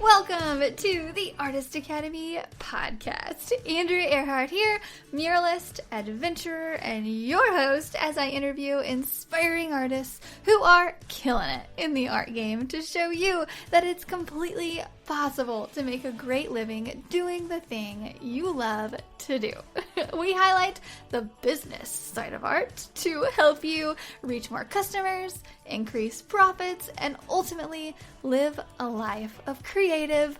Welcome to the Artist Academy podcast. Andrea Earhart here, muralist, adventurer, and your host as I interview inspiring artists who are killing it in the art game to show you that it's completely possible to make a great living doing the thing you love to do. We highlight the business side of art to help you reach more customers, increase profits, and ultimately live a life of creative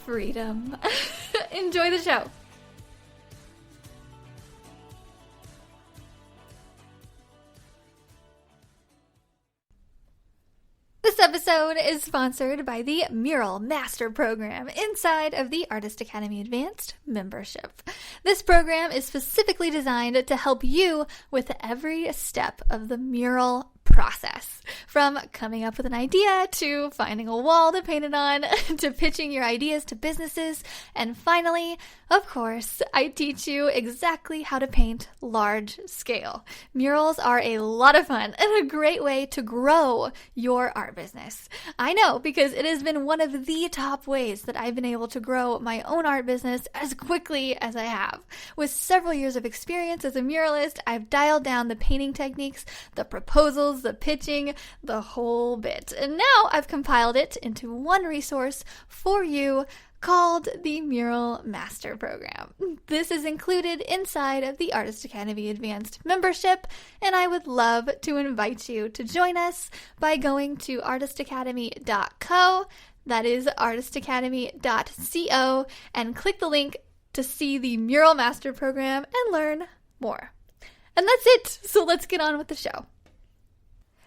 freedom. Enjoy the show. This episode is sponsored by the Mural Master Program inside of the Artist Academy Advanced membership. This program is specifically designed to help you with every step of the mural process, from coming up with an idea to finding a wall to paint it on to pitching your ideas to businesses, and finally, of course, I teach you exactly how to paint large scale. Murals are a lot of fun and a great way to grow your art business. I know, because it has been one of the top ways that I've been able to grow my own art business as quickly as I have. With several years of experience as a muralist, I've dialed down the painting techniques, the proposals, the pitching, the whole bit. And now I've compiled it into one resource for you called the Mural Master Program. This is included inside of the Artist Academy Advanced membership, and I would love to invite you to join us by going to artistacademy.co, that is artistacademy.co, and click the link to see the Mural Master Program and learn more. And that's it, so let's get on with the show.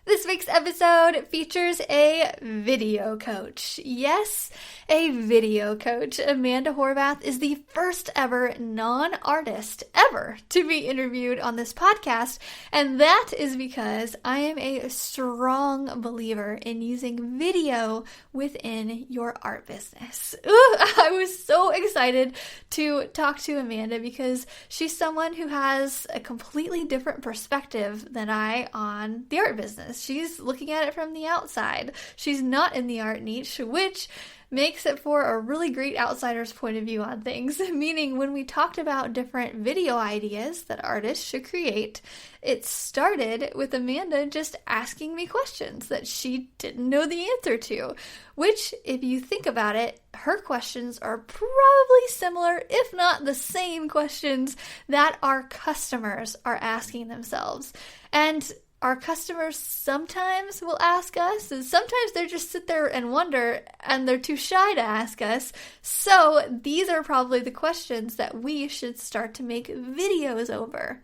This week's episode features a video coach. Yes, a video coach. Amanda Horvath is the first ever non-artist ever to be interviewed on this podcast, and that is because I am a strong believer in using video within your art business. I was so excited to talk to Amanda because she's someone who has a completely different perspective than I on the art business. She's looking at it from the outside. She's not in the art niche, which makes it for a really great outsider's point of view on things. Meaning, when we talked about different video ideas that artists should create, it started with Amanda just asking me questions that she didn't know the answer to, which, if you think about it, her questions are probably similar, if not the same questions that our customers are asking themselves. And our customers sometimes will ask us, and sometimes they just sit there and wonder, and they're too shy to ask us. So these are probably the questions that we should start to make videos over,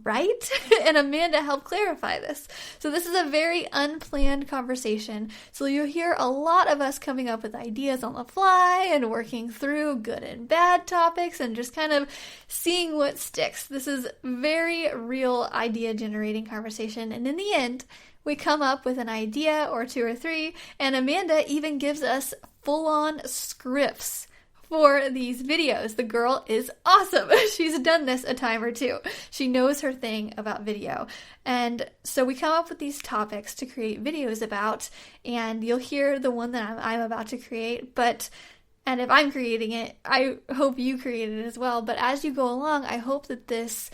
right? And Amanda helped clarify this. So this is a very unplanned conversation. So you'll hear a lot of us coming up with ideas on the fly and working through good and bad topics and just kind of seeing what sticks. This is very real idea generating conversation. And in the end, we come up with an idea or two or three, and Amanda even gives us full-on scripts for these videos. The girl is awesome. She's done this a time or two. She knows her thing about video. And so we come up with these topics to create videos about, and you'll hear the one that I'm about to create, and if I'm creating it, I hope you create it as well. But as you go along, I hope that this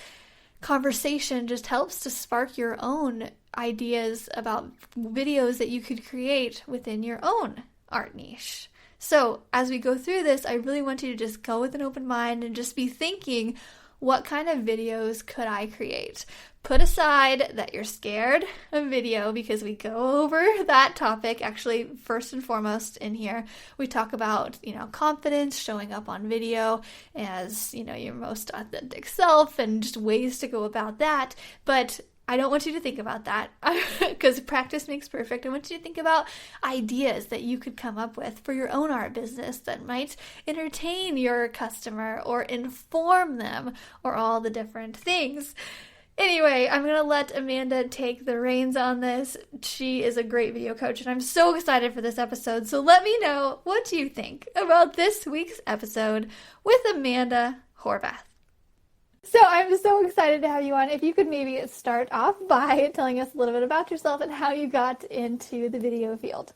conversation just helps to spark your own ideas about videos that you could create within your own art niche. So as we go through this, I really want you to just go with an open mind and just be thinking, what kind of videos could I create? Put aside that you're scared of video, because we go over that topic. Actually, first and foremost in here, we talk about, confidence, showing up on video as, your most authentic self and just ways to go about that. But I don't want you to think about that because practice makes perfect. I want you to think about ideas that you could come up with for your own art business that might entertain your customer or inform them or all the different things. Anyway, I'm going to let Amanda take the reins on this. She is a great video coach, and I'm so excited for this episode. So let me know, what do you think about this week's episode with Amanda Horvath? So I'm so excited to have you on. If you could maybe start off by telling us a little bit about yourself and how you got into the video field.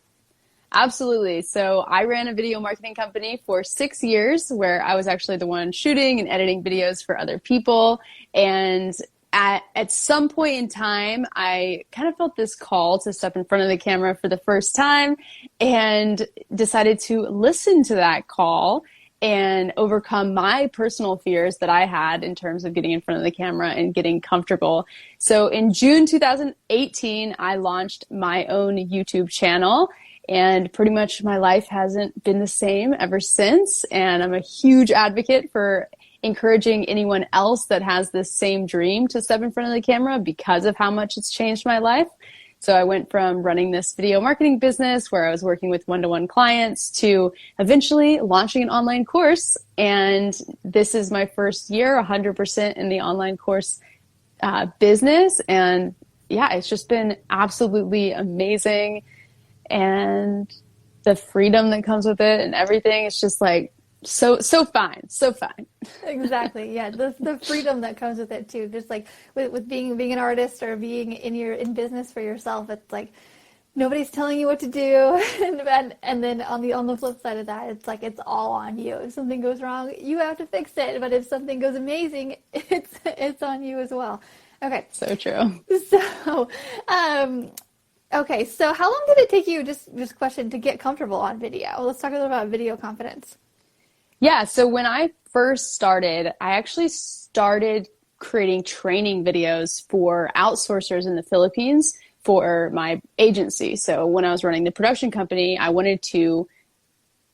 Absolutely. So I ran a video marketing company for 6 years where I was actually the one shooting and editing videos for other people. And at some point in time, I kind of felt this call to step in front of the camera for the first time and decided to listen to that call and overcome my personal fears that I had in terms of getting in front of the camera and getting comfortable. So in June 2018, I launched my own YouTube channel, and pretty much my life hasn't been the same ever since. And I'm a huge advocate for encouraging anyone else that has this same dream to step in front of the camera because of how much it's changed my life. So I went from running this video marketing business where I was working with one-to-one clients to eventually launching an online course. And this is my first year, 100% in the online course business. And yeah, it's just been absolutely amazing. And the freedom that comes with it and everything, it's just like, so fine. Exactly. Yeah. The freedom that comes with it too. Just like with being an artist or being in business for yourself, it's like nobody's telling you what to do. And then on the flip side of that, it's like it's all on you. If something goes wrong, you have to fix it. But if something goes amazing, it's on you as well. Okay. So true. So okay, so how long did it take you, just question, to get comfortable on video? Let's talk a little about video confidence. Yeah, so when I first started, I actually started creating training videos for outsourcers in the Philippines for my agency. So when I was running the production company, I wanted to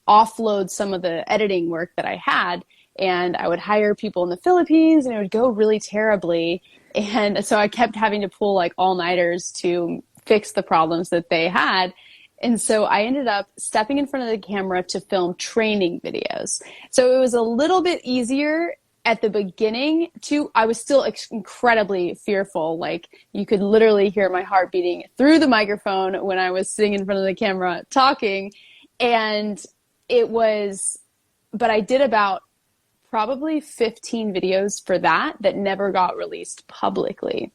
offload some of the editing work that I had, and I would hire people in the Philippines, and it would go really terribly. And so I kept having to pull like all-nighters to fix the problems that they had. And so I ended up stepping in front of the camera to film training videos. So it was a little bit easier at the beginning I was still incredibly fearful. Like you could literally hear my heart beating through the microphone when I was sitting in front of the camera talking. And but I did about probably 15 videos for that never got released publicly.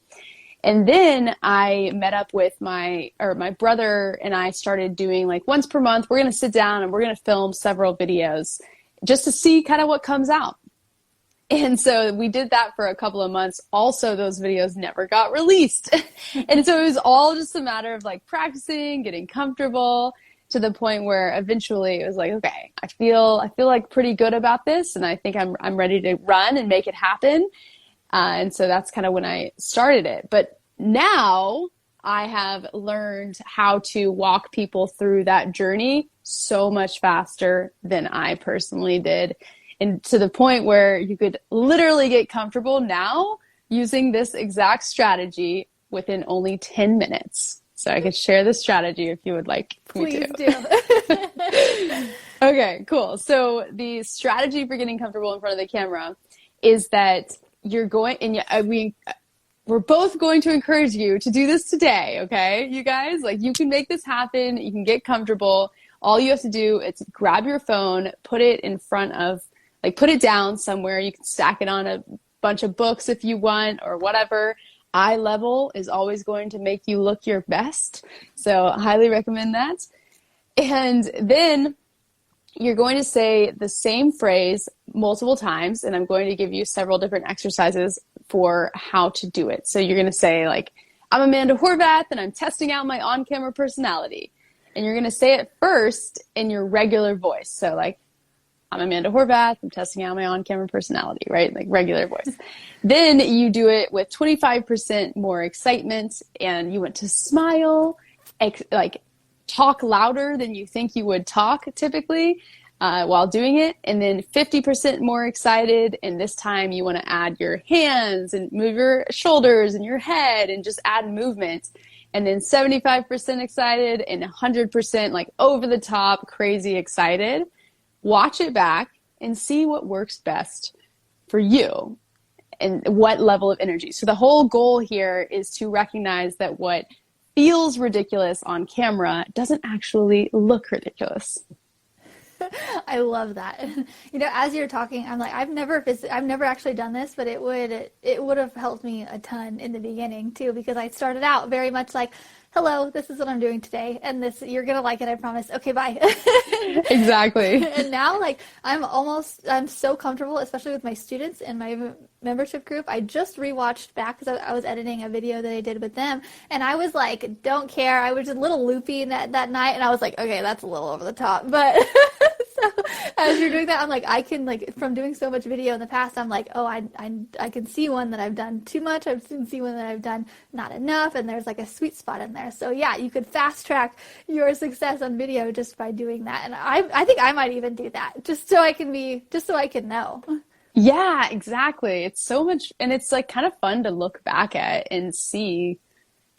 And then I met up with my brother, and I started doing like once per month, we're going to sit down and we're going to film several videos just to see kind of what comes out. And so we did that for a couple of months. Also, those videos never got released. And so it was all just a matter of like practicing, getting comfortable, to the point where eventually it was like, okay, I feel like pretty good about this, and I think I'm ready to run and make it happen. And so that's kind of when I started it. But now I have learned how to walk people through that journey so much faster than I personally did. And to the point where you could literally get comfortable now using this exact strategy within only 10 minutes. So I could share the strategy if you would like me to. Please do. Okay, cool. So the strategy for getting comfortable in front of the camera is that you're going, and we're both going to encourage you to do this today, okay? You guys, like, you can make this happen. You can get comfortable. All you have to do is grab your phone, put it in front of, like, put it down somewhere. You can stack it on a bunch of books if you want or whatever. Eye level is always going to make you look your best. So I highly recommend that. And then you're going to say the same phrase multiple times, and I'm going to give you several different exercises for how to do it. So you're going to say, like, I'm Amanda Horvath, and I'm testing out my on-camera personality. And you're going to say it first in your regular voice. So, like, I'm Amanda Horvath, I'm testing out my on-camera personality, right? Like, regular voice. Then you do it with 25% more excitement, and you want to smile, like, talk louder than you think you would talk typically while doing it, and then 50% more excited, and this time you want to add your hands and move your shoulders and your head and just add movement, and then 75% excited and 100% like over the top crazy excited. Watch it back and see what works best for you and what level of energy. So the whole goal here is to recognize that what feels ridiculous on camera doesn't actually look ridiculous. I love that. You know, as you're talking, I'm like, I've never actually done this, but it would have helped me a ton in the beginning too, because I started out very much like, hello, this is what I'm doing today, and this you're gonna like it, I promise. Okay, bye. Exactly. And now, like, I'm so comfortable, especially with my students in my membership group. I just rewatched back because I was editing a video that I did with them, and I was like, don't care. I was just a little loopy that night, and I was like, okay, that's a little over the top, but so as you're doing that, I'm like, I can, like, from doing so much video in the past, I'm like, oh, I can see one that I've done too much. I can see one that I've done not enough, and there's like a sweet spot in there. So yeah, you could fast track your success on video just by doing that. And I think I might even do that just so I can know. Yeah, exactly. It's so much, and it's like kind of fun to look back at and see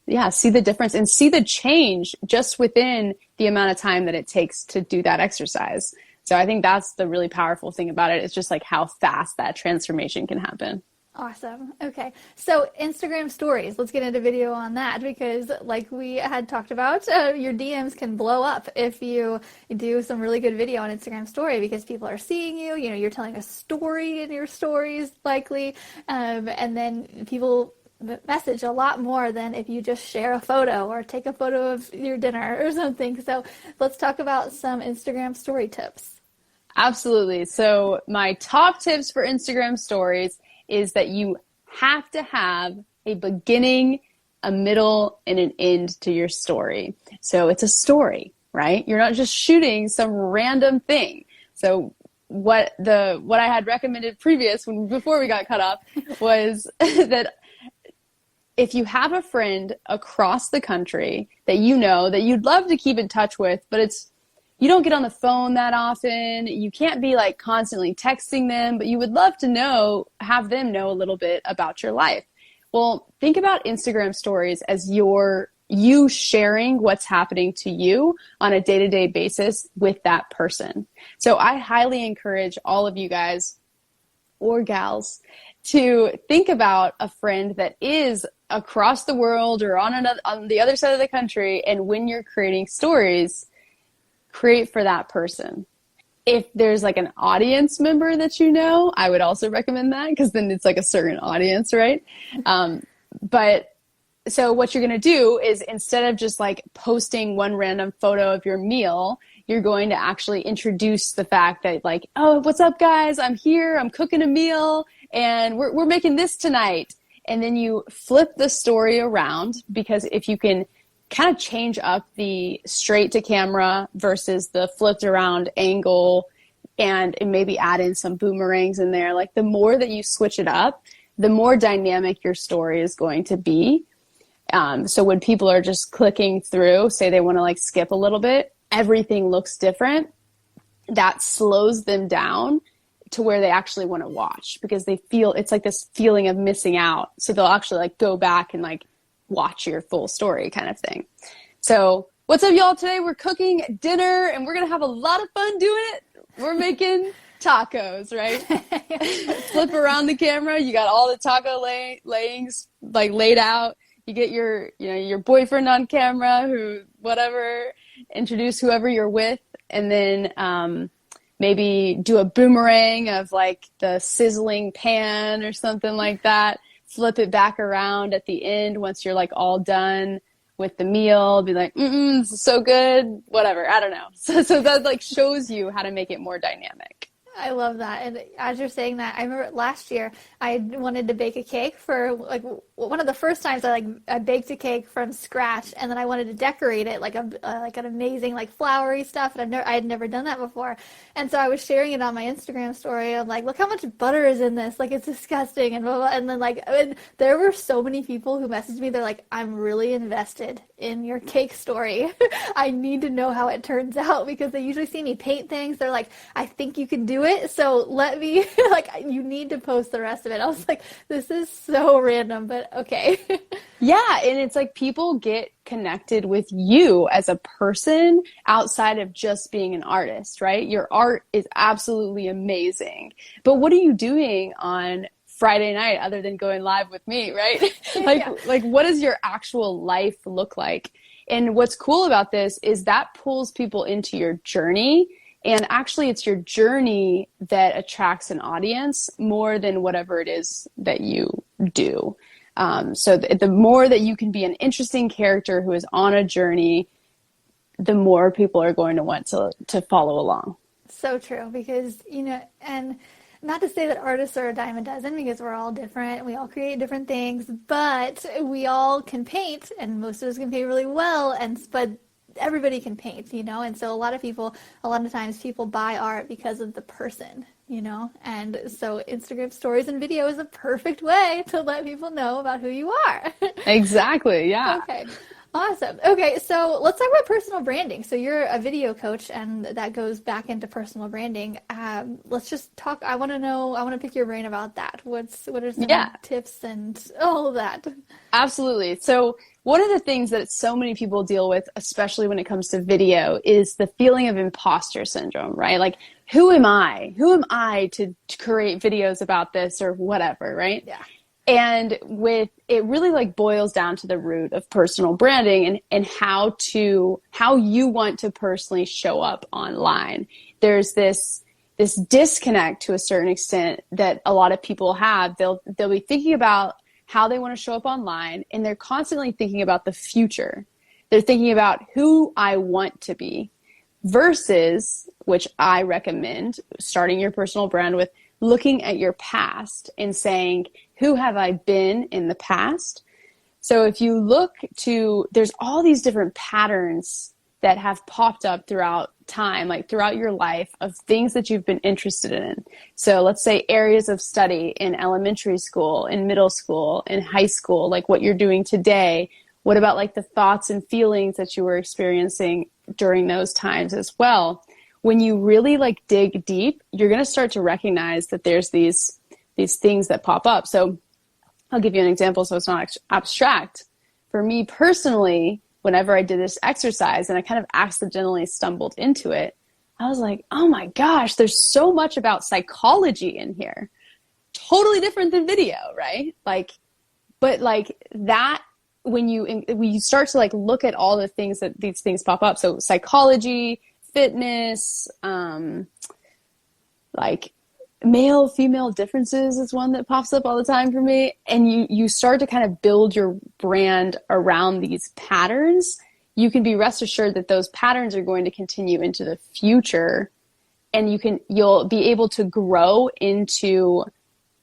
the difference and see the change just within the amount of time that it takes to do that exercise. So I think that's the really powerful thing about it. It's just like how fast that transformation can happen. Awesome. Okay. So Instagram stories, let's get into video on that because like we had talked about, your DMs can blow up if you do some really good video on Instagram story because people are seeing you, you're telling a story in your stories likely. And then people message a lot more than if you just share a photo or take a photo of your dinner or something. So let's talk about some Instagram story tips. Absolutely. So my top tips for Instagram stories is that you have to have a beginning, a middle, and an end to your story. So it's a story, right? You're not just shooting some random thing. So what I had recommended before we got cut off was that if you have a friend across the country that that you'd love to keep in touch with, but you don't get on the phone that often. You can't be like constantly texting them, but you would love to have them know a little bit about your life. Well, think about Instagram stories as you sharing what's happening to you on a day-to-day basis with that person. So I highly encourage all of you guys or gals to think about a friend that is across the world or on the other side of the country. And when you're creating stories, create for that person. If there's like an audience member that I would also recommend that because then it's like a certain audience, right? But so what you're going to do is instead of just like posting one random photo of your meal, you're going to actually introduce the fact that like, oh, what's up guys? I'm here. I'm cooking a meal and we're making this tonight. And then you flip the story around because if you can kind of change up the straight to camera versus the flipped around angle and maybe add in some boomerangs in there. Like the more that you switch it up, the more dynamic your story is going to be. So when people are just clicking through, say they want to like skip a little bit, everything looks different. That slows them down to where they actually want to watch because they feel it's like this feeling of missing out. So they'll actually like go back and like watch your full story kind of thing. So what's up y'all? Today we're cooking dinner and we're going to have a lot of fun doing it. We're making tacos, right? Flip around the camera. You got all the taco layings like laid out. You get your boyfriend on camera introduce whoever you're with. And then, maybe do a boomerang of like the sizzling pan or something like that. Flip it back around at the end once you're like all done with the meal. Be like, this is so good. Whatever. I don't know. So that like shows you how to make it more dynamic. I love that. And as you're saying that, I remember last year I wanted to bake a cake for like one of the first times I baked a cake from scratch, and then I wanted to decorate it like an amazing like flowery stuff, and I had never done that before. And so I was sharing it on my Instagram story. I'm like, look how much butter is in this. Like it's disgusting and blah, blah. And then there were so many people who messaged me. They're like, I'm really invested in your cake story. I need to know how it turns out because they usually see me paint things. They're like, I think you can do it. So let me you need to post the rest of it. I was like, this is so random, but okay. Yeah. And it's like people get connected with you as a person outside of just being an artist, right? Your art is absolutely amazing. But what are you doing on Friday night other than going live with me, right? Like what does your actual life look like? And what's cool about this is that pulls people into your journey. And actually it's your journey that attracts an audience more than whatever it is that you do. So the more that you can be an interesting character who is on a journey, the more people are going to want to follow along. So true, because, and not to say that artists are a dime a dozen, because we're all different. We all create different things, but we all can paint, and most of us can paint really well, but everybody can paint, and so a lot of times people buy art because of the person, and so Instagram stories and video is a perfect way to let people know about who you are. Exactly, yeah. Okay. Awesome. Okay, so let's talk about personal branding. So you're a video coach, and that goes back into personal branding. Let's just talk. I want to pick your brain about that. What are some tips and all of that? Absolutely. So one of the things that so many people deal with, especially when it comes to video, is the feeling of imposter syndrome, right? Like, who am I? Who am I to create videos about this or whatever, right? Yeah. And it really like boils down to the root of personal branding and how you want to personally show up online. There's this disconnect to a certain extent that a lot of people have. They'll be thinking about how they want to show up online, and they're constantly thinking about the future. They're thinking about who I want to be versus, which I recommend, starting your personal brand with looking at your past and saying, who have I been in the past? So if you there's all these different patterns that have popped up throughout time, like throughout your life, of things that you've been interested in. So let's say areas of study in elementary school, in middle school, in high school, like what you're doing today. What about like the thoughts and feelings that you were experiencing during those times as well? When you really like dig deep, you're going to start to recognize that there's these things that pop up. So I'll give you an example so it's not abstract. For me personally, whenever I did this exercise and I kind of accidentally stumbled into it, I was like, oh my gosh, there's so much about psychology in here. Totally different than video, right? But that, when you start to like look at all the things that these things pop up. So psychology, fitness, like male female differences is one that pops up all the time for me, and you start to kind of build your brand around these patterns. You can be rest assured that those patterns are going to continue into the future, and you'll be able to grow into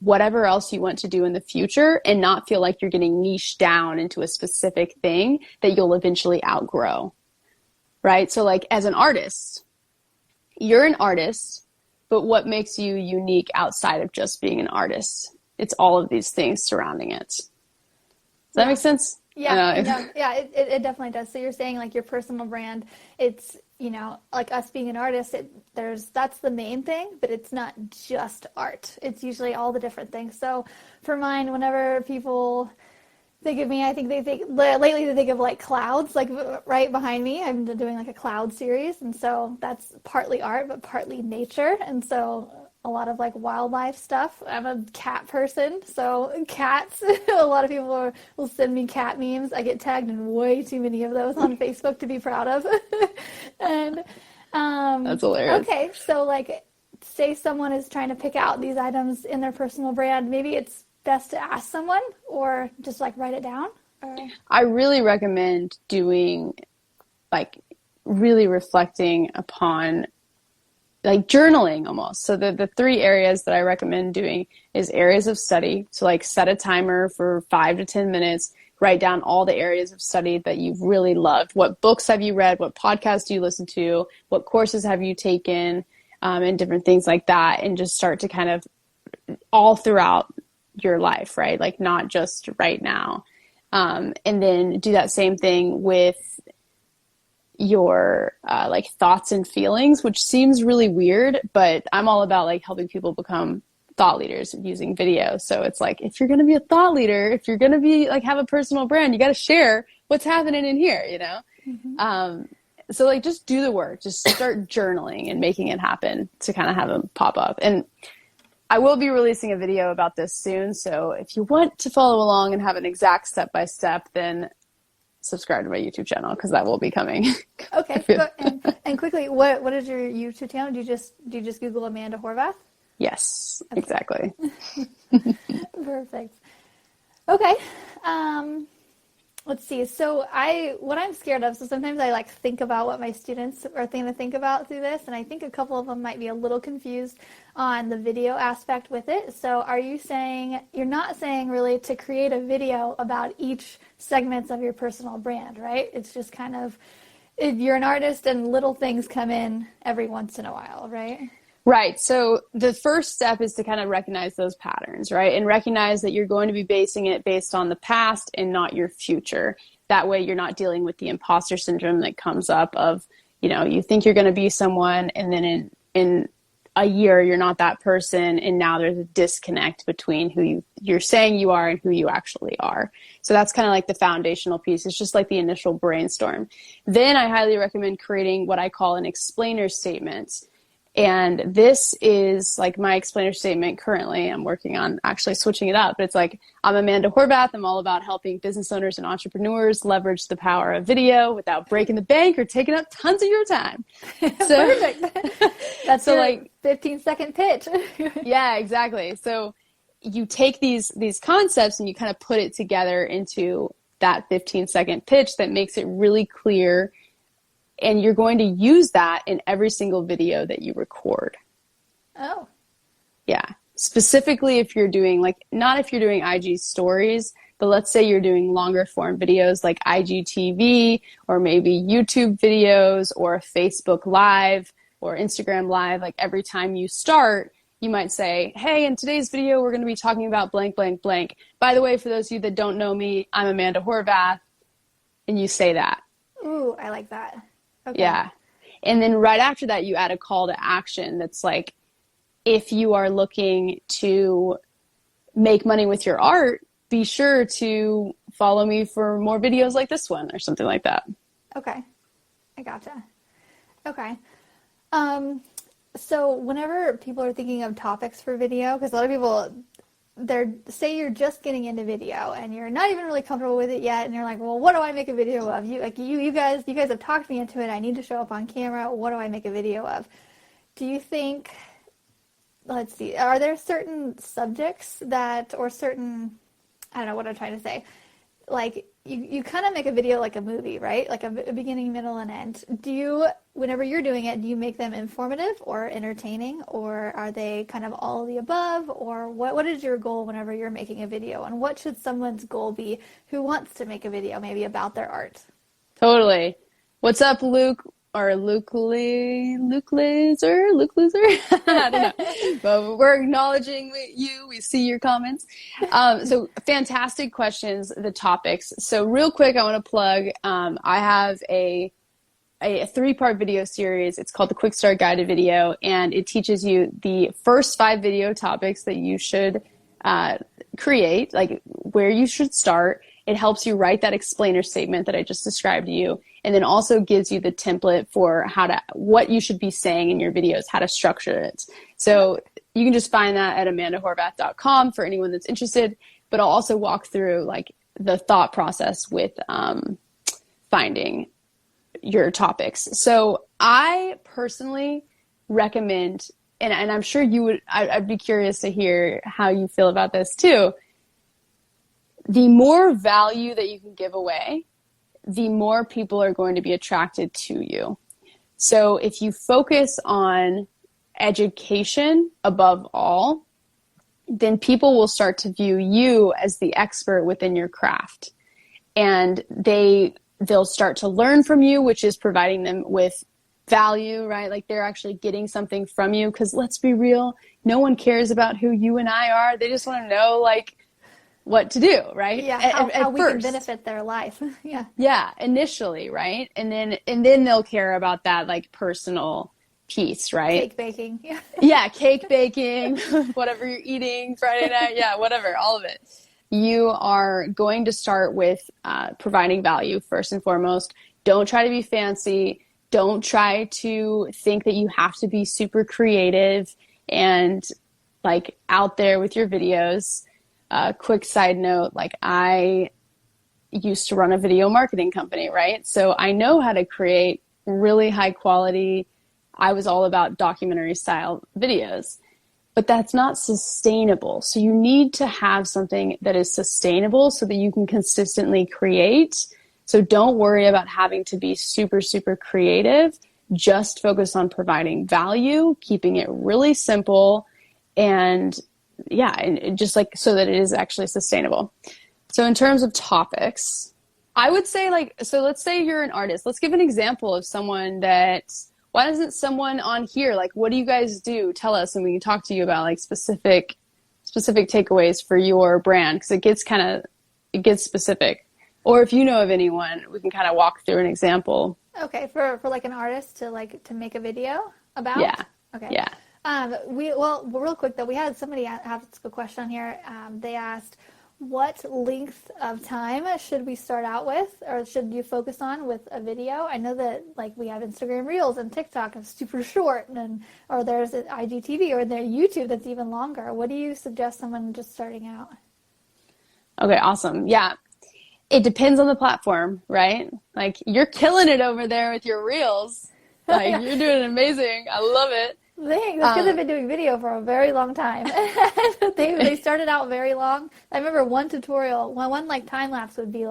whatever else you want to do in the future and not feel like you're getting niched down into a specific thing that you'll eventually outgrow. Right? So like as an artist, you're an artist, but what makes you unique outside of just being an artist? It's all of these things surrounding it. Does that make sense? Yeah, it definitely does. So you're saying like your personal brand, it's, like us being an artist, that's the main thing, but it's not just art. It's usually all the different things. So for mine, whenever people think of me, I think lately they think of like clouds, like right behind me. I'm doing like a cloud series, and so that's partly art, but partly nature, and so a lot of like wildlife stuff. I'm a cat person, so cats. A lot of people will send me cat memes. I get tagged in way too many of those on Facebook to be proud of, and that's hilarious. Okay, so like, say someone is trying to pick out these items in their personal brand, maybe it's best to ask someone or just like write it down? I really recommend doing like really reflecting upon like journaling almost. So the three areas that I recommend doing is areas of study. So like set a timer for 5 to 10 minutes, write down all the areas of study that you've really loved. What books have you read? What podcasts do you listen to? What courses have you taken? And different things like that. And just start to kind of all throughout your life, right? Like not just right now. And then do that same thing with your like thoughts and feelings, which seems really weird, but I'm all about like helping people become thought leaders using video. So it's like, if you're going to be a thought leader, if you're going to be like have a personal brand, you got to share what's happening in here, Mm-hmm. So like just do the work, just start journaling and making it happen to kind of have them pop up. And I will be releasing a video about this soon, so if you want to follow along and have an exact step-by-step, then subscribe to my YouTube channel, because that will be coming. Okay, and quickly, what is your YouTube channel? Do you just Google Amanda Horvath? Yes, exactly. Perfect. Okay, Let's see. So what I'm scared of, so sometimes I like think about what my students are going to think about through this, and I think a couple of them might be a little confused on the video aspect with it. So are you saying, you're not saying really to create a video about each segments of your personal brand, right? It's just kind of, you're an artist and little things come in every once in a while, right? Right. So the first step is to kind of recognize those patterns, right? And recognize that you're going to be basing it based on the past and not your future. That way you're not dealing with the imposter syndrome that comes up of, you think you're going to be someone, and then in a year you're not that person, and now there's a disconnect between who you're saying you are and who you actually are. So that's kind of like the foundational piece. It's just like the initial brainstorm. Then I highly recommend creating what I call an explainer statement. And this is like my explainer statement currently. I'm working on actually switching it up. But it's like, I'm Amanda Horvath. I'm all about helping business owners and entrepreneurs leverage the power of video without breaking the bank or taking up tons of your time. So, perfect. That's so your like 15-second pitch. Yeah, exactly. So you take these concepts and you kind of put it together into that 15-second pitch that makes it really clear. And you're going to use that in every single video that you record. Oh. Yeah. Specifically if you're doing not if you're doing IG stories, but let's say you're doing longer form videos like IGTV or maybe YouTube videos or Facebook Live or Instagram Live. Like every time you start, you might say, hey, in today's video, we're going to be talking about blank, blank, blank. By the way, for those of you that don't know me, I'm Amanda Horvath. And you say that. Ooh, I like that. Okay. Yeah. And then right after that, you add a call to action that's like, if you are looking to make money with your art, be sure to follow me for more videos like this one or something like that. Okay. I gotcha. Okay. So whenever people are thinking of topics for video, because a lot of people, say you're just getting into video and you're not even really comfortable with it yet, and you're like, well, what do I make a video of? You guys have talked me into it. I need to show up on camera. What do I make a video of? Do you think, let's see, are there certain subjects or certain, I don't know what I'm trying to say, like you kind of make a video like a movie, right? Like a beginning, middle, and end. Whenever you're doing it, do you make them informative or entertaining, or are they kind of all of the above? Or what is your goal whenever you're making a video? And what should someone's goal be who wants to make a video maybe about their art? Totally. What's up, Luke? Or Luke Loser? I don't know. But we're acknowledging you. We see your comments. So fantastic questions, the topics. So real quick, I want to plug, I have a 3-part video series. It's called the Quick Start Guided Video, and it teaches you the first 5 video topics that you should create, like where you should start. It helps you write that explainer statement that I just described to you, and then also gives you the template for what you should be saying in your videos, how to structure it. So you can just find that at amandahorvath.com for anyone that's interested, but I'll also walk through like the thought process with finding your topics. So I personally recommend, and I'm sure you would, I'd be curious to hear how you feel about this too. The more value that you can give away, the more people are going to be attracted to you. So if you focus on education above all, then people will start to view you as the expert within your craft. And they'll start to learn from you, which is providing them with value, right? Like they're actually getting something from you, because let's be real, no one cares about who you and I are. They just want to know like what to do, right? Yeah, how we can benefit their life. Yeah. Yeah, initially, right? And then they'll care about that like personal piece, right? Cake baking. Yeah. Yeah, cake baking, whatever you're eating Friday night, yeah, whatever, all of it. You are going to start with providing value first and foremost. Don't try to be fancy. Don't try to think that you have to be super creative and like out there with your videos. Quick side note, like I used to run a video marketing company, right? So I know how to create really high quality. I was all about documentary style videos. but that's not sustainable. So you need to have something that is sustainable so that you can consistently create. So don't worry about having to be super, super creative. Just focus on providing value, keeping it really simple, and just like so that it is actually sustainable. So in terms of topics, I would say so let's say you're an artist. Let's give an example of someone why doesn't someone on here, what do you guys do? Tell us, and we can talk to you about specific takeaways for your brand, because it gets specific. Or if you know of anyone, we can kind of walk through an example. Okay, for an artist to make a video about? Yeah. Okay. Yeah. Real quick though, we had somebody ask a question here. They asked, what length of time should we start out with, or should you focus on with a video? I know that we have Instagram Reels and TikTok is super short, or there's IGTV, or there's YouTube that's even longer. What do you suggest someone just starting out? Okay, awesome. Yeah. It depends on the platform, right? You're killing it over there with your Reels. You're doing amazing. I love it. Thanks. Because I've been doing video for a very long time. They started out very long. I remember one tutorial, one time lapse would be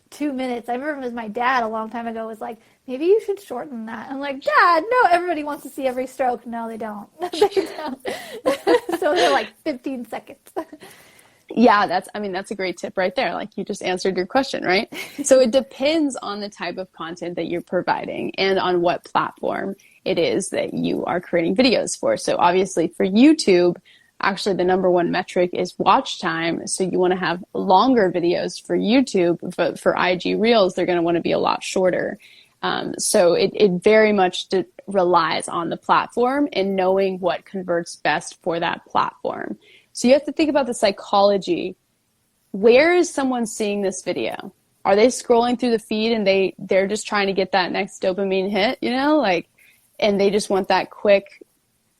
2 minutes. I remember it was my dad a long time ago was like, maybe you should shorten that. I'm like, Dad, no, everybody wants to see every stroke. No, they don't. They don't. So they're 15 seconds. Yeah, that's a great tip right there. You just answered your question, right? So it depends on the type of content that you're providing and on what platform it is that you are creating videos for. So obviously for YouTube, actually the number one metric is watch time. So you want to have longer videos for YouTube, but for IG Reels, they're going to want to be a lot shorter. So it very much relies on the platform and knowing what converts best for that platform. So you have to think about the psychology. Where is someone seeing this video? Are they scrolling through the feed and they're just trying to get that next dopamine hit, and they just want that quick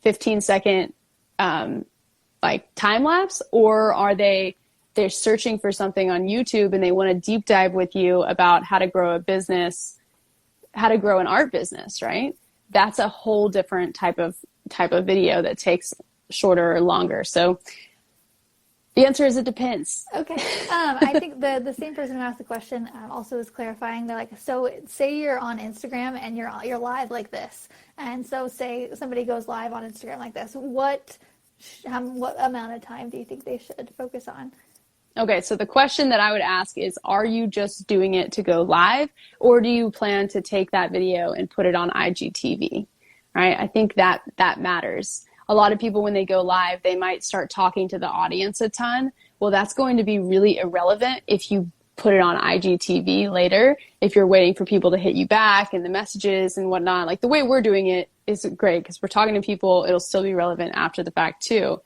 15-second time lapse? Or are they're searching for something on YouTube and they want to deep dive with you about how to grow a business, how to grow an art business, right? That's a whole different type of video that takes shorter or longer. So the answer is it depends. Okay. I think the same person who asked the question also is clarifying. They're so say you're on Instagram and you're live like this, and so say somebody goes live on Instagram like this. What amount of time do you think they should focus on? Okay, so the question that I would ask is, are you just doing it to go live, or do you plan to take that video and put it on IGTV? Right? I think that matters. A lot of people, when they go live, they might start talking to the audience a ton. Well, that's going to be really irrelevant if you put it on IGTV later, if you're waiting for people to hit you back and the messages and whatnot. The way we're doing it is great because we're talking to people. It'll still be relevant after the fact too.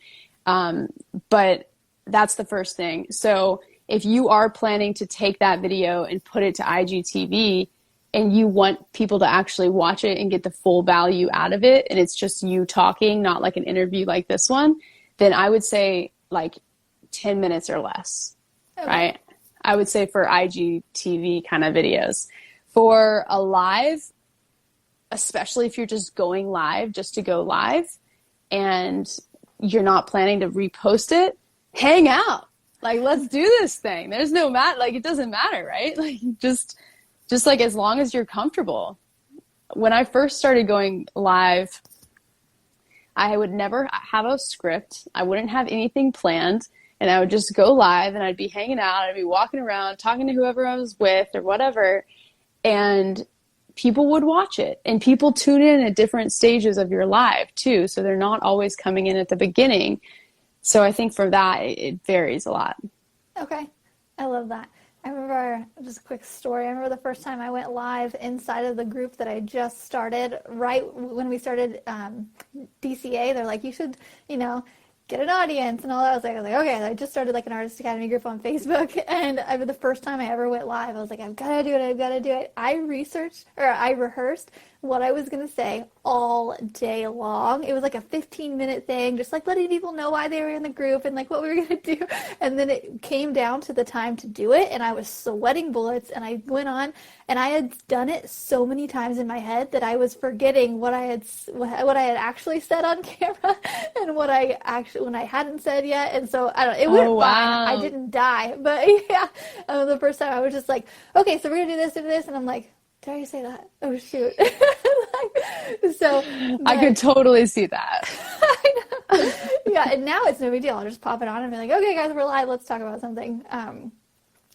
But that's the first thing. So if you are planning to take that video and put it to IGTV, and you want people to actually watch it and get the full value out of it, and it's just you talking, not like an interview like this one, then I would say 10 minutes or less, okay. Right? I would say for IGTV kind of videos. For a live, especially if you're just going live just to go live and you're not planning to repost it, hang out. Let's do this thing. There's no it doesn't matter, right? Just as long as you're comfortable. When I first started going live, I would never have a script. I wouldn't have anything planned, and I would just go live and I'd be hanging out. I'd be walking around, talking to whoever I was with or whatever, and people would watch it. And people tune in at different stages of your live too, so they're not always coming in at the beginning. So I think for that, it varies a lot. Okay. I love that. I remember, just a quick story, I remember the first time I went live inside of the group that I just started, right when we started DCA. They're like, you should, get an audience and all that. I was like, okay. I just started an Artist Academy group on Facebook, and the first time I ever went live, I was like, I've got to do it. I rehearsed what I was going to say all day long. It was like a 15-minute thing, just like letting people know why they were in the group and like what we were going to do. And then it came down to the time to do it, and I was sweating bullets, and I went on, and I had done it so many times in my head that I was forgetting what I had actually said on camera and what I hadn't said yet. And so I don't. It went fine. I didn't die, but yeah, the first time I was just like, okay, so we're gonna do this, and I'm like, did I say that? Oh shoot! So I could totally see that. I know. Yeah, and now it's no big deal. I'll just pop it on and be like, okay, guys, we're live. Let's talk about something.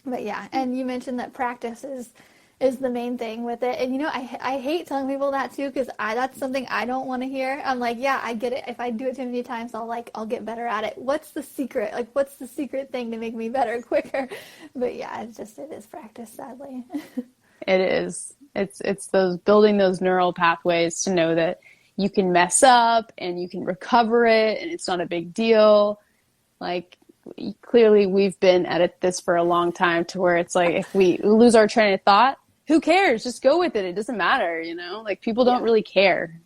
But yeah, and you mentioned that practice is the main thing with it. And I hate telling people that too, because that's something I don't want to hear. I'm like, yeah, I get it. If I do it too many times, I'll get better at it. What's the secret? Like, what's the secret thing to make me better quicker? But yeah, it is practice, sadly. It is. It's those building those neural pathways to know that you can mess up and you can recover it and it's not a big deal. Like, clearly we've been at this for a long time to where it's like, if we lose our train of thought, who cares? Just go with it. It doesn't matter, like people don't really care.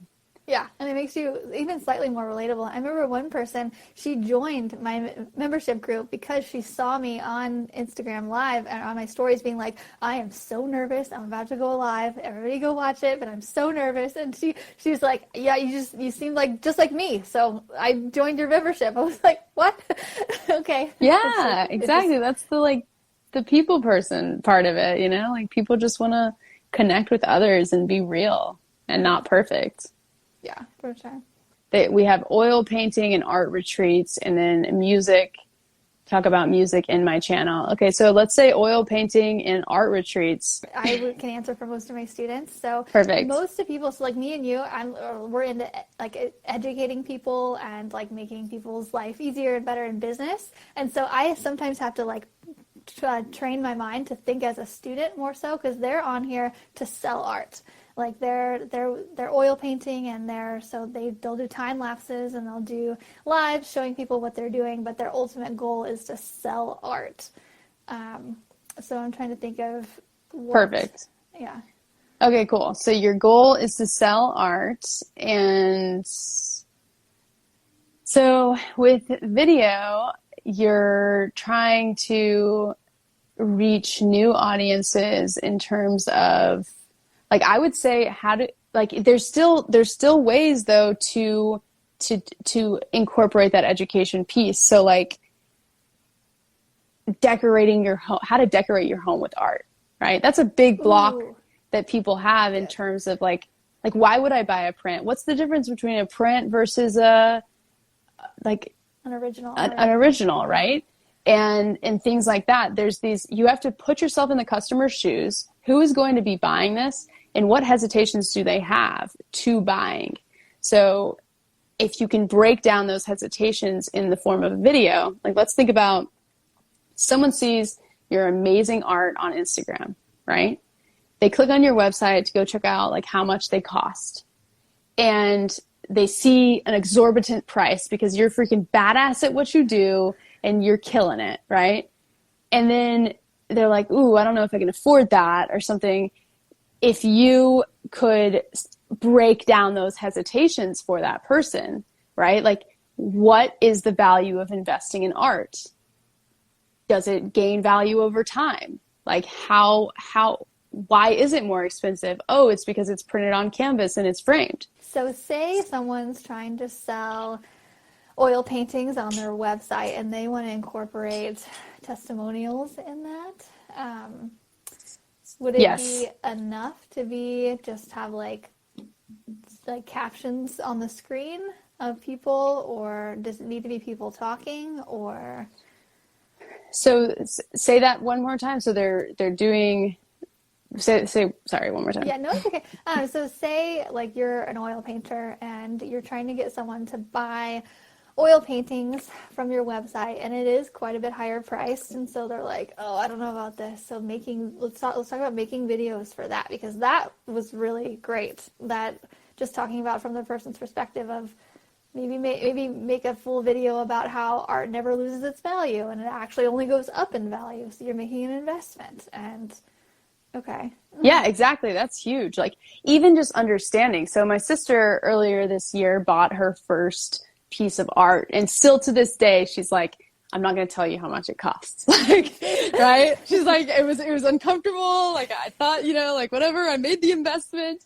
Yeah, and it makes you even slightly more relatable. I remember one person, she joined my membership group because she saw me on Instagram Live and on my stories being like, I am so nervous. I'm about to go live. Everybody go watch it, but I'm so nervous. And she was like, yeah, you seem like just like me. So I joined your membership. I was like, what? Okay. Yeah, exactly. That's the people person part of it, like people just want to connect with others and be real and not perfect. Yeah, for sure. We have oil painting and art retreats, and then music. Talk about music in my channel. Okay, so let's say oil painting and art retreats. I can answer for most of my students. So perfect. Most of people, so like me and you, we're into like educating people and like making people's life easier and better in business. And so I sometimes have to like train my mind to think as a student more so, because they're on here to sell art. Like they're oil painting and they'll do time lapses and they'll do lives showing people what they're doing, but their ultimate goal is to sell art. So I'm trying to think of perfect. Yeah. Okay, cool. So your goal is to sell art, and so with video, you're trying to reach new audiences in terms of, like, I would say there's still ways though to incorporate that education piece. So like decorating your home, how to decorate your home with art, right? That's a big block that people have in terms of like why would I buy a print? What's the difference between a print versus an original, right? And things like that. You have to put yourself in the customer's shoes. Who is going to be buying this? And what hesitations do they have to buying? So if you can break down those hesitations in the form of a video, like let's think about someone sees your amazing art on Instagram, right? They click on your website to go check out like how much they cost. And they see an exorbitant price because you're freaking badass at what you do and you're killing it, right? And then they're like, ooh, I don't know if I can afford that or something. If you could break down those hesitations for that person, right? Like, what is the value of investing in art? Does it gain value over time? Like, why is it more expensive? Oh, it's because it's printed on canvas and it's framed. So say someone's trying to sell oil paintings on their website and they want to incorporate testimonials in that. Would it be enough to just have like captions on the screen of people, or does it need to be people talking, or? So say that one more time. So they're doing, say, sorry, one more time. Yeah, no, it's okay. So say like you're an oil painter and you're trying to get someone to buy oil paintings from your website, and it is quite a bit higher priced, and so they're like, oh, I don't know about this. So let's talk about making videos for that, because that was really great. That just talking about from the person's perspective of maybe make a full video about how art never loses its value and it actually only goes up in value. So you're making an investment, and Okay. Yeah, exactly. That's huge. Like even just understanding. So my sister earlier this year bought her first piece of art, and still to this day she's like, I'm not going to tell you how much it costs. Like, right? She's like, it was uncomfortable. Like I thought, like whatever, I made the investment.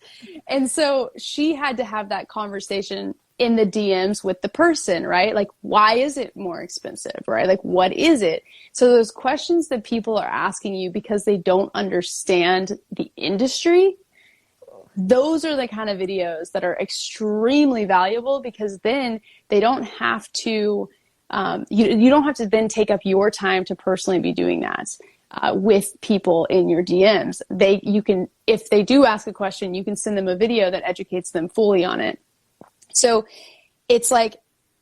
And so she had to have that conversation in the DMs with the person, right? Like, why is it more expensive, right? Like, what is it? So those questions that people are asking you because they don't understand the industry, those are the kind of videos that are extremely valuable, because then they don't have to, you don't have to then take up your time to personally be doing that with people in your DMs. You can, if they do ask a question, you can send them a video that educates them fully on it. So it's like,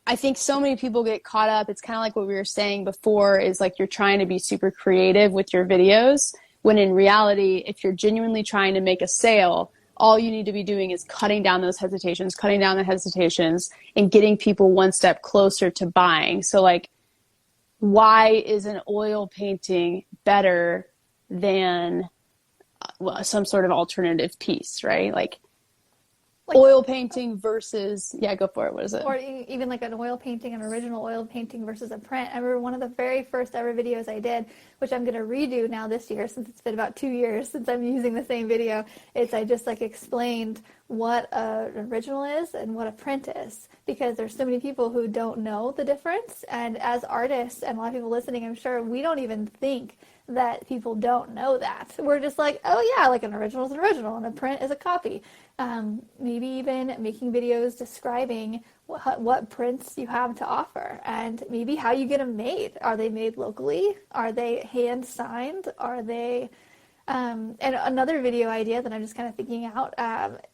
I think so many people get caught up. It's kind of like what we were saying before, is like you're trying to be super creative with your videos, when in reality, if you're genuinely trying to make a sale, all you need to be doing is cutting down the hesitations and getting people one step closer to buying. So like, why is an oil painting better than some sort of alternative piece, right? Like oil painting versus, yeah, go for it. What is it? Or even like an oil painting, an original oil painting versus a print. I remember one of the very first ever videos I did, which I'm going to redo now this year, since it's been about 2 years since I'm using the same video. I just like explained what an original is and what a print is, because there's so many people who don't know the difference. And as artists, and a lot of people listening, I'm sure, we don't even think that people don't know that. We're just like, oh yeah, like an original is an original and a print is a copy. Maybe even making videos describing what prints you have to offer, and maybe how you get them made. Are they made locally? Are they hand signed? Are they and another video idea that I'm just kind of thinking out,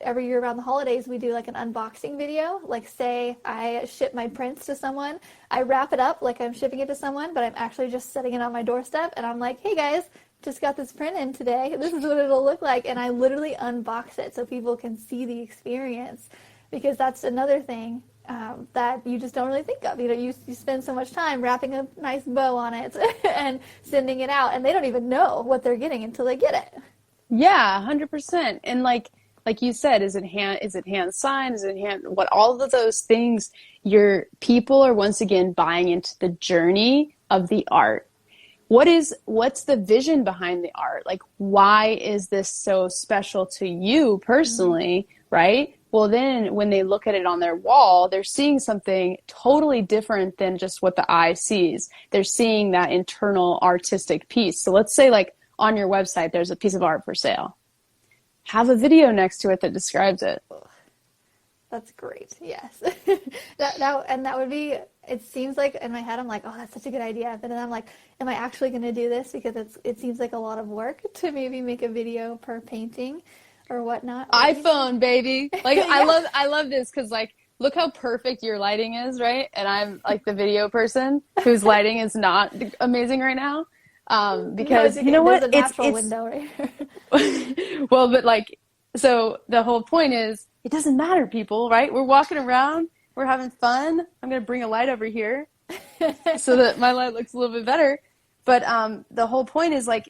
every year around the holidays, we do like an unboxing video. Like, say I ship my prints to someone, I wrap it up like I'm shipping it to someone, but I'm actually just setting it on my doorstep, and I'm like, hey guys, just got this print in today. This is what it'll look like. And I literally unbox it so people can see the experience, because that's another thing that you just don't really think of. You spend so much time wrapping a nice bow on it and sending it out, and they don't even know what they're getting until they get it. Yeah, 100%. And like you said, is it hand signed? Is it hand, what, all of those things, your people are once again buying into the journey of the art. What's the vision behind the art? Like, why is this so special to you personally, right? Well, then when they look at it on their wall, they're seeing something totally different than just what the eye sees. They're seeing that internal artistic piece. So let's say like on your website, there's a piece of art for sale. Have a video next to it that describes it. That's great. Yes. that would be, it seems like in my head, I'm like, oh, that's such a good idea. But then I'm like, am I actually going to do this? Because it seems like a lot of work to maybe make a video per painting or whatnot. iPhone, baby. Like, Yeah. I love this, because like, look how perfect your lighting is, right? And I'm like the video person whose lighting is not amazing right now. Because no, you know what? There's a natural window right here. Well, but like, so the whole point is, it doesn't matter, people, right? We're walking around, we're having fun. I'm going to bring a light over here so that my light looks a little bit better. But the whole point is, like,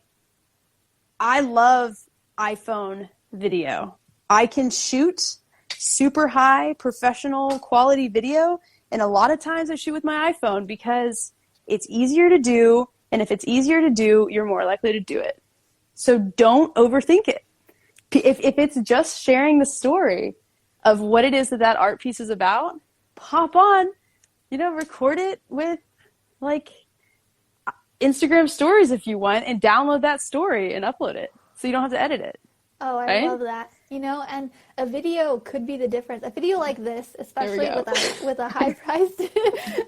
I love iPhone video. I can shoot super high professional quality video, and a lot of times I shoot with my iPhone because it's easier to do, and if it's easier to do, you're more likely to do it. So don't overthink it. If it's just sharing the story of what it is that art piece is about, pop on, record it with like Instagram stories if you want, and download that story and upload it so you don't have to edit it. Oh, I love that. And a video could be the difference. A video like this, especially with a high priced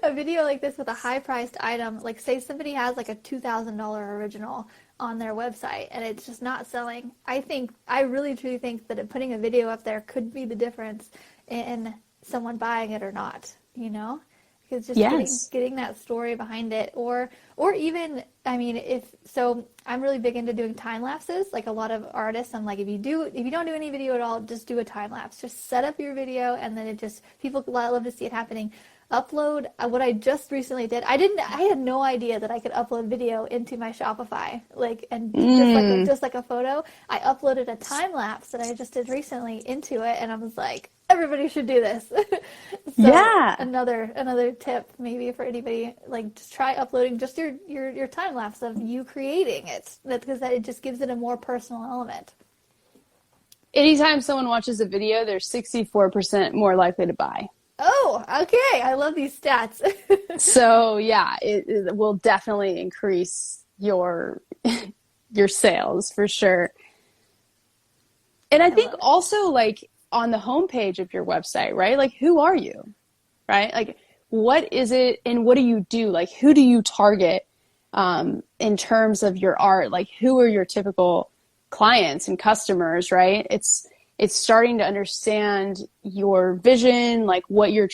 a video like this with a high priced item, like say somebody has like a $2,000 original on their website and it's just not selling. I really truly think that putting a video up there could be the difference in someone buying it or not, Because just getting that story behind it, or even, I mean, I'm really big into doing time lapses. Like a lot of artists, I'm like, if you don't do any video at all, just do a time lapse. Just set up your video, and then people love to see it happening. upload what I just recently did. I had no idea that I could upload video into my Shopify, like, and just like a photo. I uploaded a time lapse that I just did recently into it, and I was like, everybody should do this. So Yeah. another tip maybe for anybody, like, just try uploading just your time lapse of you creating it, because it just gives it a more personal element. Anytime someone watches a video, they're 64% more likely to buy. Oh, okay. I love these stats. So yeah, it will definitely increase your sales for sure. And I think also, like, on the homepage of your website, right? Like, who are you, right? Like, what is it and what do you do? Like, who do you target in terms of your art? Like, who are your typical clients and customers, right? It's starting to understand your vision, like what your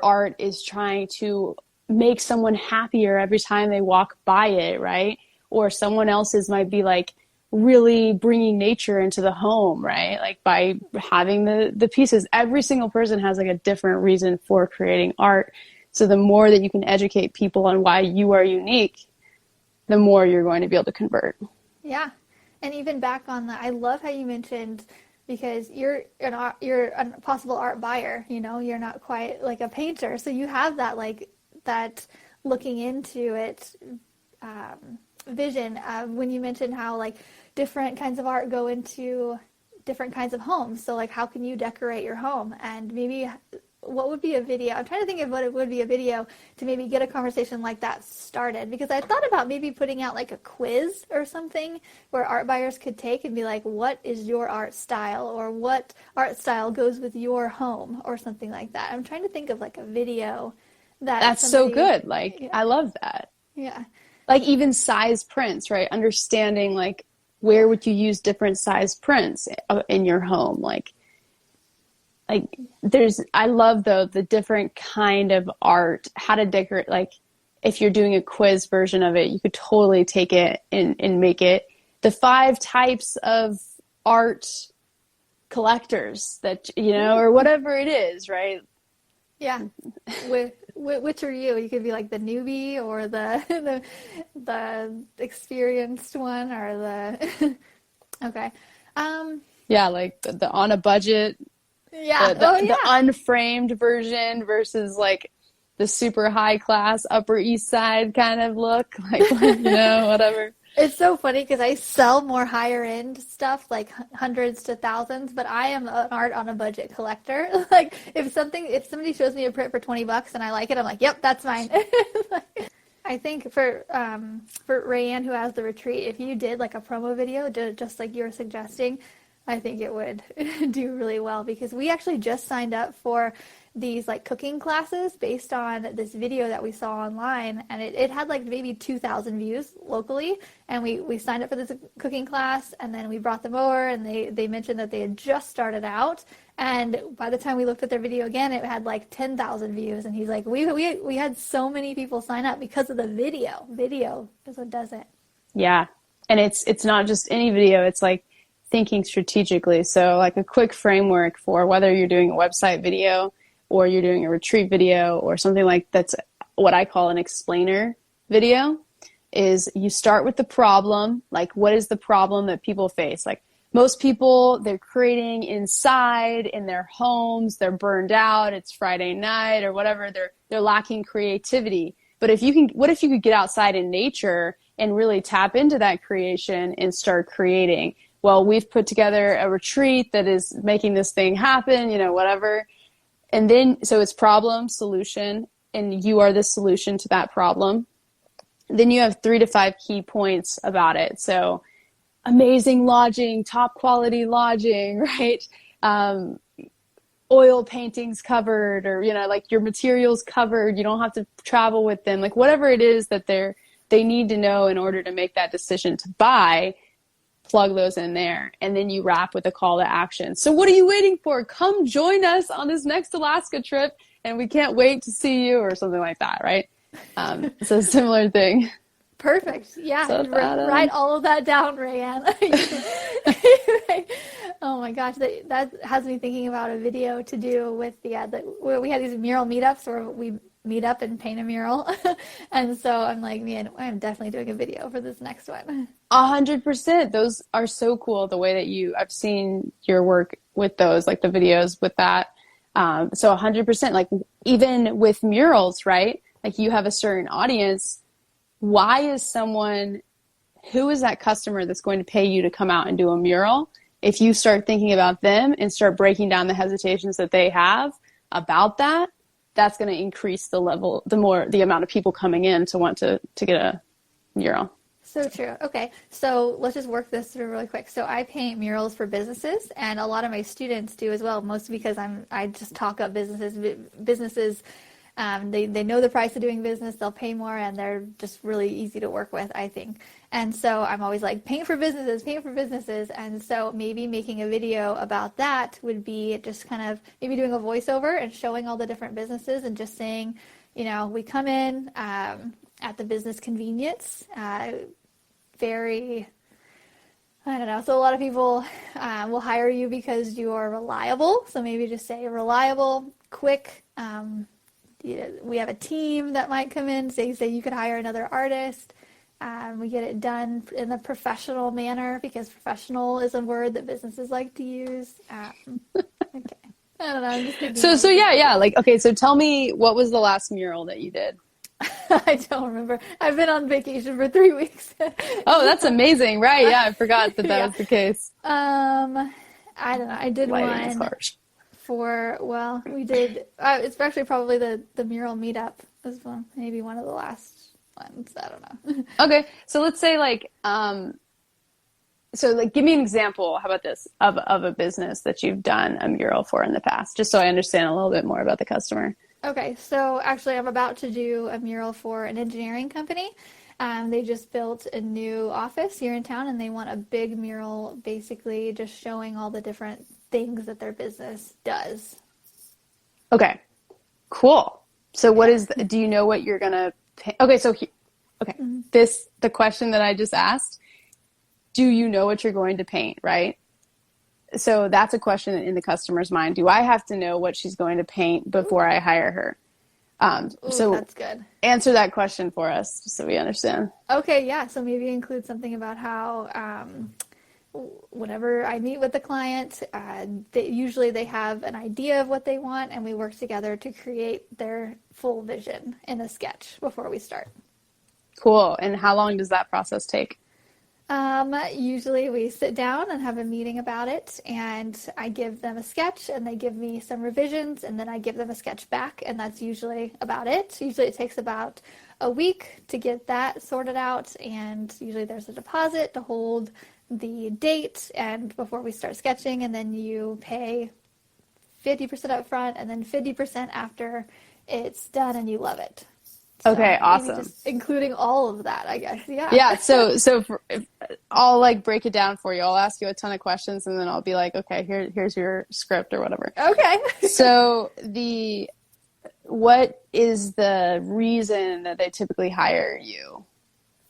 art is trying to make someone happier every time they walk by it, right? Or someone else's might be like really bringing nature into the home, right? Like by having the pieces. Every single person has like a different reason for creating art. So the more that you can educate people on why you are unique, the more you're going to be able to convert. Yeah. And even back on I love how you mentioned, because you're a possible art buyer, you're not quite like a painter. So you have that, like, that looking into it vision when you mentioned how, like, different kinds of art go into different kinds of homes. So, like, how can you decorate your home? And maybe what would be a video? I'm trying to think of what it would be a video to maybe get a conversation like that started, because I thought about maybe putting out like a quiz or something where art buyers could take and be like, what is your art style, or what art style goes with your home, or something like that. I'm trying to think of like a video that's so good. Like, yeah. I love that. Yeah. Like even size prints, right? Understanding like where would you use different size prints in your home? Like I love the different kind of art, how to decorate. Like if you're doing a quiz version of it, you could totally take it and make it the 5 types of art collectors that, or whatever it is, right? Yeah. Which are you? You could be like the newbie, or the experienced one, or the okay. Yeah, like the on a budget. Yeah. The unframed version versus like the super high class Upper East Side kind of look, like whatever. It's so funny because I sell more higher end stuff, like hundreds to thousands, but I am an art on a budget collector. Like if somebody shows me a print for $20 and I like it, I'm like, yep, that's mine. I think for Rayanne, who has the retreat, if you did like a promo video, just like you were suggesting, I think it would do really well, because we actually just signed up for these like cooking classes based on this video that we saw online, and it had like maybe 2,000 views locally, and we signed up for this cooking class, and then we brought them over, and they mentioned that they had just started out, and by the time we looked at their video again, it had like 10,000 views, and he's like, we had so many people sign up because of the video is what does it. Yeah, and it's not just any video, it's like thinking strategically. So like a quick framework for whether you're doing a website video or you're doing a retreat video or something like that's what I call an explainer video, is you start with the problem. Like, what is the problem that people face? Like most people, they're creating inside in their homes, they're burned out, it's Friday night or whatever, they're lacking creativity. But what if you could get outside in nature and really tap into that creation and start creating? Well, we've put together a retreat that is making this thing happen, whatever. And then, so it's problem, solution, and you are the solution to that problem. Then you have 3 to 5 key points about it. So amazing lodging, top quality lodging, right? Oil paintings covered, or, like your materials covered. You don't have to travel with them. Like whatever it is that they need to know in order to make that decision to buy, plug those in there, and then you wrap with a call to action. So what are you waiting for? Come join us on this next Alaska trip, and we can't wait to see you, or something like that, right? So similar thing. Perfect. Yeah. So Write all of that down, Rayanne. Oh my gosh, that has me thinking about a video to do with where we had these mural meetups where we meet up and paint a mural. And so I'm like, man, I'm definitely doing a video for this next one. 100%. Those are so cool. The way that I've seen your work with those, like the videos with that. So 100%, like even with murals, right? Like you have a certain audience. Who is that customer that's going to pay you to come out and do a mural? If you start thinking about them and start breaking down the hesitations that they have about that, that's going to increase the amount of people coming in to want to get a mural. So true. Okay, so let's just work this through really quick. So I paint murals for businesses, and a lot of my students do as well, mostly because I just talk up businesses. They know the price of doing business, they'll pay more, and they're just really easy to work with, I think. And so I'm always like, paint for businesses. And so maybe making a video about that would be just kind of maybe doing a voiceover and showing all the different businesses and just saying, we come in at the business convenience, very, I don't know. So a lot of people will hire you because you are reliable. So maybe just say reliable, quick. We have a team that might come in. Say you could hire another artist. We get it done in a professional manner because professional is a word that businesses like to use. Okay. I don't know. I'm just thinking. So yeah. Like, okay, so tell me, what was the last mural that you did? I don't remember. I've been on vacation for 3 weeks. Oh, that's amazing. Right. Yeah. I forgot that Yeah. was the case. I don't know. I did Lighting is one harsh. we did, it's actually probably the mural meetup was maybe one of the last ones. I don't know. Okay. So let's say give me an example. How about this of a business that you've done a mural for in the past, just so I understand a little bit more about the customer. Okay. So actually I'm about to do a mural for an engineering company. They just built a new office here in town, and they want a big mural basically just showing all the different things that their business does. Okay, cool. So do you know what you're going to pay? Okay, Mm-hmm. The question that I just asked, do you know what you're going to paint, right? So that's a question in the customer's mind. Do I have to know what she's going to paint before I hire her? So that's good. Answer that question for us just so we understand. Okay, yeah. So maybe include something about how whenever I meet with the client, usually they have an idea of what they want, and we work together to create their full vision in a sketch before we start. Cool. And how long does that process take? Usually we sit down and have a meeting about it, and I give them a sketch and they give me some revisions, and then I give them a sketch back, and that's usually about it. Usually it takes about a week to get that sorted out, and usually there's a deposit to hold the date and before we start sketching, and then you pay 50% up front and then 50% after it's done and you love it. Okay, awesome. Just including all of that, I guess. Yeah. Yeah. So I'll break it down for you. I'll ask you a ton of questions, and then I'll be like, okay, here's your script or whatever. Okay. So what is the reason that they typically hire you?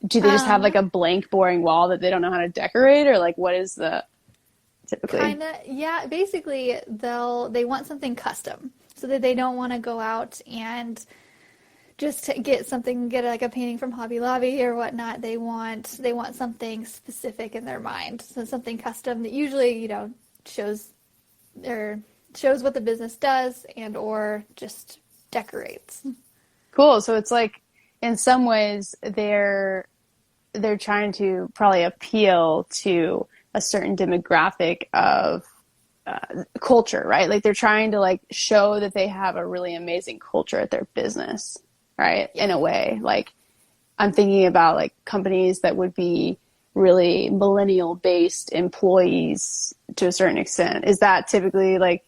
Do they just have a blank, boring wall that they don't know how to decorate, or what is the typically? Kinda, yeah. Basically, they want something custom, so that they don't want to go out and just to get a painting from Hobby Lobby or whatnot. They want something specific in their mind. So something custom that usually, shows what the business does and or just decorates. Cool. So it's in some ways they're trying to probably appeal to a certain demographic of culture, right? They're trying to show that they have a really amazing culture at their business. Right. In a way, I'm thinking about companies that would be really millennial based employees to a certain extent. Is that typically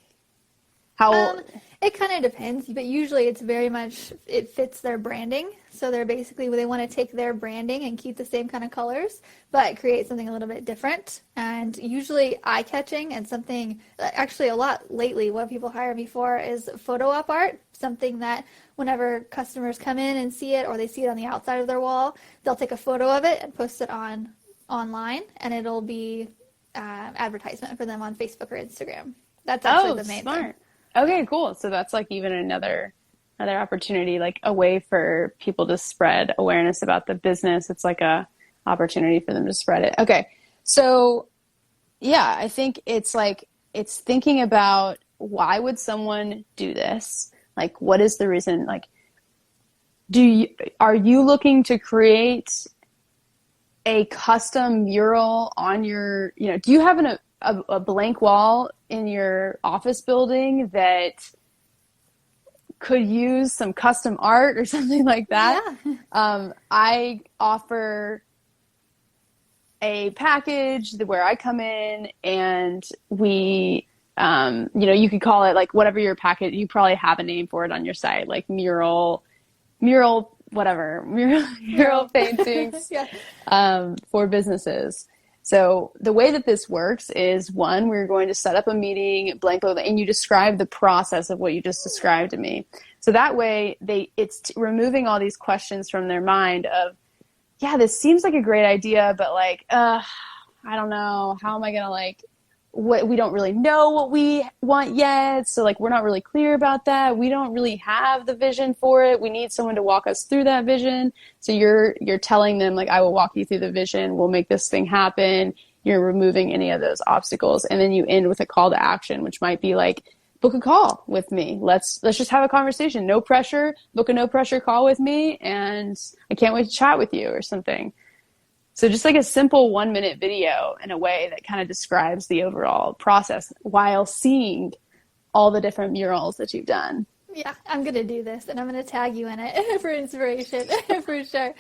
how? It kind of depends, but usually it's very much, it fits their branding. So they're basically, they want to take their branding and keep the same kind of colors, but create something a little bit different. And usually eye-catching, and something, actually a lot lately, what people hire me for is photo op art, something that whenever customers come in and see it, or they see it on the outside of their wall, they'll take a photo of it and post it online, and it'll be advertisement for them on Facebook or Instagram. That's actually the main thing. Okay, cool. So that's like even another opportunity, like a way for people to spread awareness about the business. It's like a opportunity for them to spread it. Okay. So yeah, I think it's thinking about, why would someone do this? Like, what is the reason? Like, are you looking to create a custom mural on your, do you have a blank wall in your office building that could use some custom art or something like that? Yeah. I offer a package where I come in and we, you could call it like whatever your package, you probably have a name for it on your site, like mural paintings yeah. For businesses. So the way that this works is, one, we're going to set up a meeting, and you describe the process of what you just described to me. So that way it's removing all these questions from their mind of, yeah, this seems like a great idea, but like, I don't know, how am I going to we don't really know what we want yet. So like, we're not really clear about that. We don't really have the vision for it. We need someone to walk us through that vision. So you're telling them, like, I will walk you through the vision. We'll make this thing happen. You're removing any of those obstacles. And then you end with a call to action, which might be like, book a call with me. Let's just have a conversation. No pressure. Book a no pressure call with me. And I can't wait to chat with you, or something. So just like a simple 1-minute video in a way that kind of describes the overall process while seeing all the different murals that you've done. Yeah, I'm going to do this, and I'm going to tag you in it for inspiration, for sure.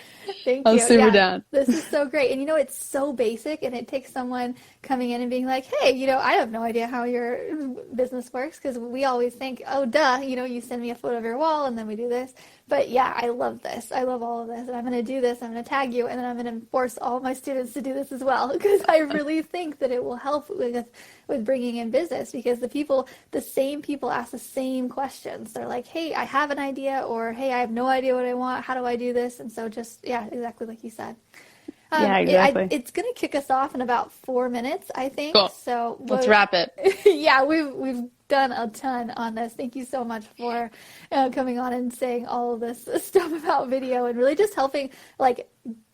Thank you. I'm super down. This is so great. And it's so basic, and it takes someone coming in and being like, hey, I have no idea how your business works, because we always think, oh, duh, you send me a photo of your wall, and then we do this. But yeah, I love this. I love all of this, and I'm going to do this. I'm going to tag you, and then I'm going to force all my students to do this as well, because I really think that it will help with bringing in business, because the same people ask the same questions. They're like, hey, I have an idea, or hey, I have no idea what I want. How do I do this? And so exactly like you said. Yeah, exactly. It's going to kick us off in about 4 minutes, I think. Cool. So let's wrap it. Yeah, we've done a ton on this. Thank you so much for coming on and saying all of this stuff about video, and really just helping,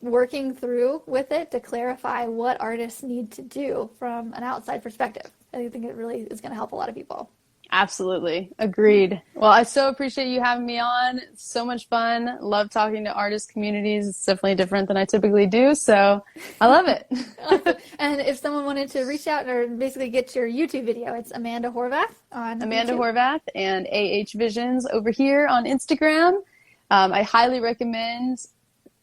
working through with it to clarify what artists need to do from an outside perspective. I think it really is going to help a lot of people. Absolutely. Agreed. Well, I so appreciate you having me on. It's so much fun. Love talking to artist communities. It's definitely different than I typically do, so I love it. Awesome. And if someone wanted to reach out or basically get your YouTube video, it's Amanda Horvath on Amanda YouTube. Horvath and AH Visions over here on Instagram. I highly recommend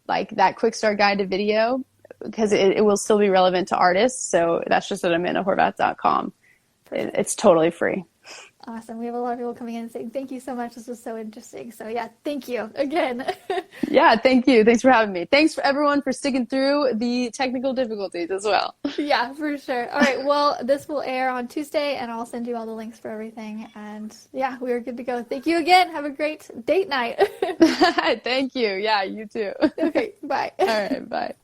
that quick start guide to video, because it will still be relevant to artists. So that's just at amandahorvath.com. It's totally free. Awesome. We have a lot of people coming in and saying, thank you so much. This was so interesting. So yeah, thank you again. Yeah, thank you. Thanks for having me. Thanks for everyone for sticking through the technical difficulties as well. Yeah, for sure. All right. Well, this will air on Tuesday, and I'll send you all the links for everything. And yeah, we are good to go. Thank you again. Have a great date night. Thank you. Yeah, you too. Okay. Bye. All right. Bye.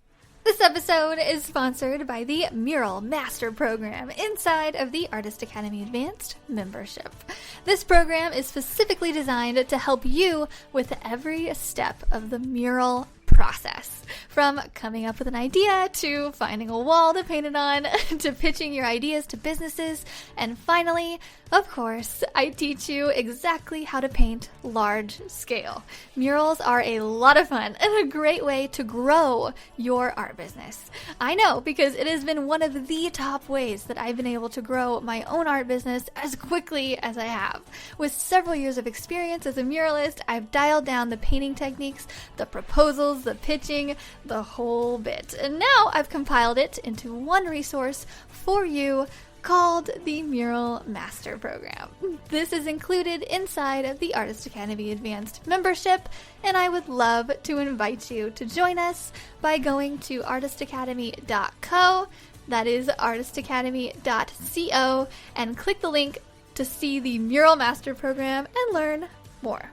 This episode is sponsored by the Mural Master Program inside of the Artist Academy Advanced membership. This program is specifically designed to help you with every step of the mural process, from coming up with an idea to finding a wall to paint it on to pitching your ideas to businesses, and finally, of course, I teach you exactly how to paint large scale. Murals are a lot of fun and a great way to grow your art business. I know, because it has been one of the top ways that I've been able to grow my own art business as quickly as I have. With several years of experience as a muralist, I've dialed down the painting techniques, the proposals, the pitching, the whole bit. And now I've compiled it into one resource for you called the Mural Master Program. This is included inside of the Artist Academy Advanced membership, and I would love to invite you to join us by going to artistacademy.co, that is artistacademy.co, and click the link to see the Mural Master Program and learn more.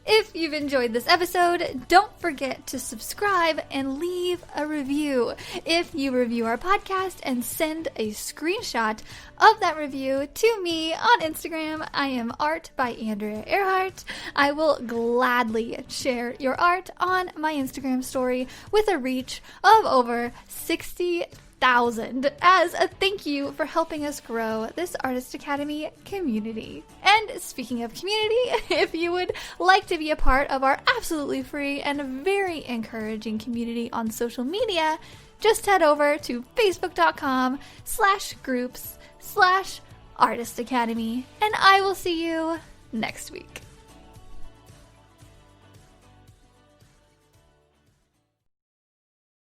If you've enjoyed this episode, don't forget to subscribe and leave a review. If you review our podcast and send a screenshot of that review to me on Instagram, I am Art by Andrea Earhart. I will gladly share your art on my Instagram story with a reach of over 60,000 as a thank you for helping us grow this Artist Academy community. And speaking of community, if you would like to be a part of our absolutely free and very encouraging community on social media, just head over to facebook.com/groups/Artist Academy, and I will see you next week.